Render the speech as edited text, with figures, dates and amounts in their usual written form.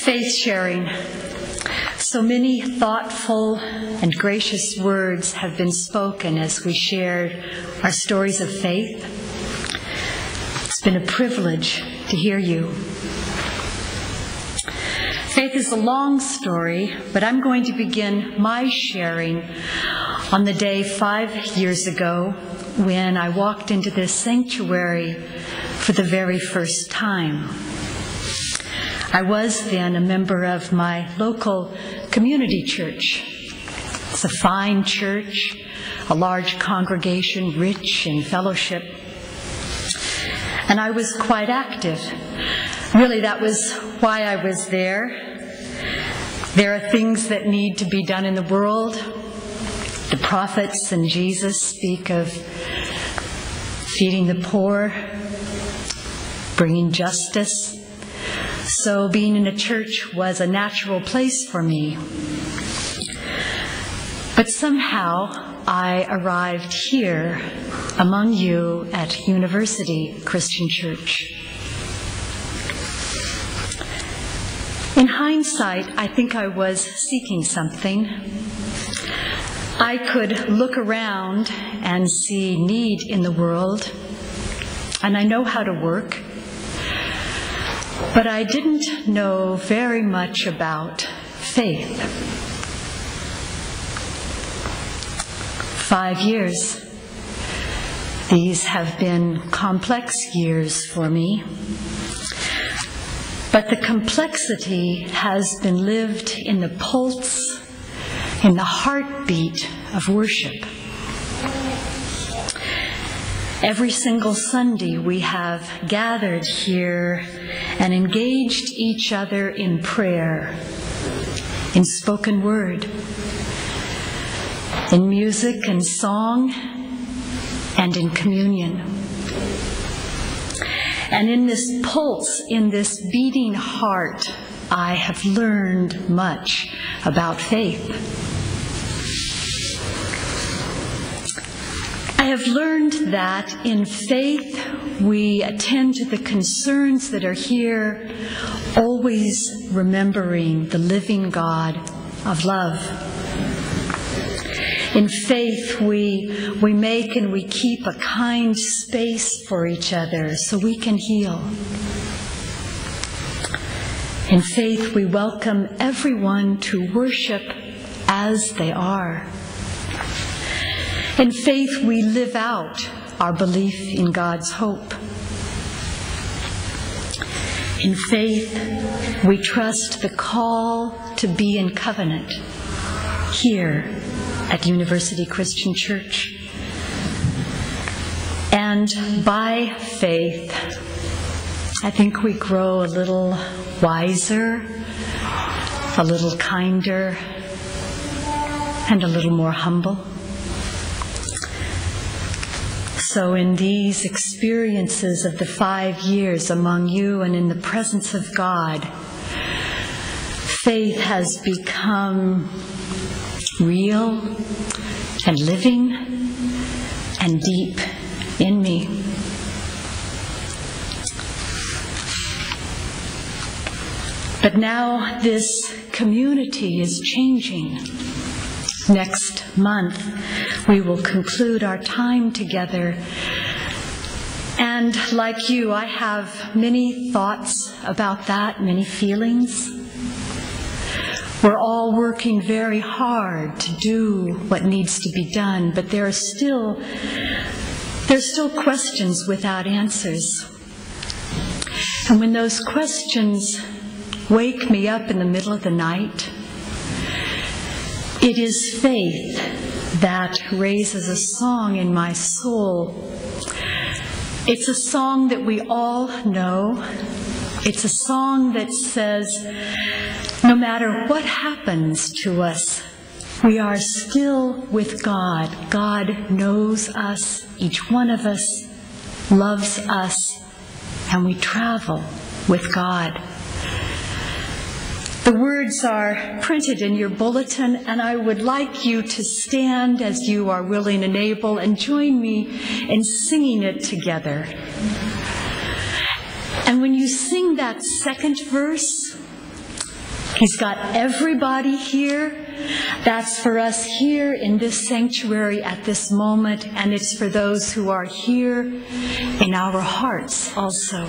Faith sharing. So many thoughtful and gracious words have been spoken as we shared our stories of faith. It's been a privilege to hear you. Faith is a long story, but I'm going to begin my sharing on the day 5 years ago when I walked into this sanctuary for the very first time. I was then a member of my local community church. It's a fine church, a large congregation, rich in fellowship. And I was quite active. Really, that was why I was there. There are things that need to be done in the world. The prophets and Jesus speak of feeding the poor, bringing justice. So being in a church was a natural place for me. But somehow I arrived here among you at University Christian Church. In hindsight, I think I was seeking something. I could look around and see need in the world, and I know how to work. But I didn't know very much about faith. 5 years. These have been complex years for me. But the complexity has been lived in the pulse, in the heartbeat of worship. Every single Sunday we have gathered here and engaged each other in prayer, in spoken word, in music and song, and in communion. And in this pulse, in this beating heart, I have learned much about faith. I have learned that in faith we attend to the concerns that are here, always remembering the living God of love. In faith we make and we keep a kind space for each other so we can heal. In faith we welcome everyone to worship as they are. In faith, we live out our belief in God's hope. In faith, we trust the call to be in covenant here at University Christian Church. And by faith, I think we grow a little wiser, a little kinder, and a little more humble. So in these experiences of the 5 years among you and in the presence of God, faith has become real and living and deep in me. But now this community is changing. Next month, we will conclude our time together. And like you, I have many thoughts about that, many feelings. We're all working very hard to do what needs to be done, but there's still questions without answers. And when those questions wake me up in the middle of the night, it is faith that raises a song in my soul. It's a song that we all know. It's a song that says, no matter what happens to us, we are still with God. God knows us, each one of us loves us, and we travel with God. The words are printed in your bulletin, and I would like you to stand as you are willing and able and join me in singing it together. And when you sing that second verse, He's got everybody here. That's for us here in this sanctuary at this moment, and it's for those who are here in our hearts also.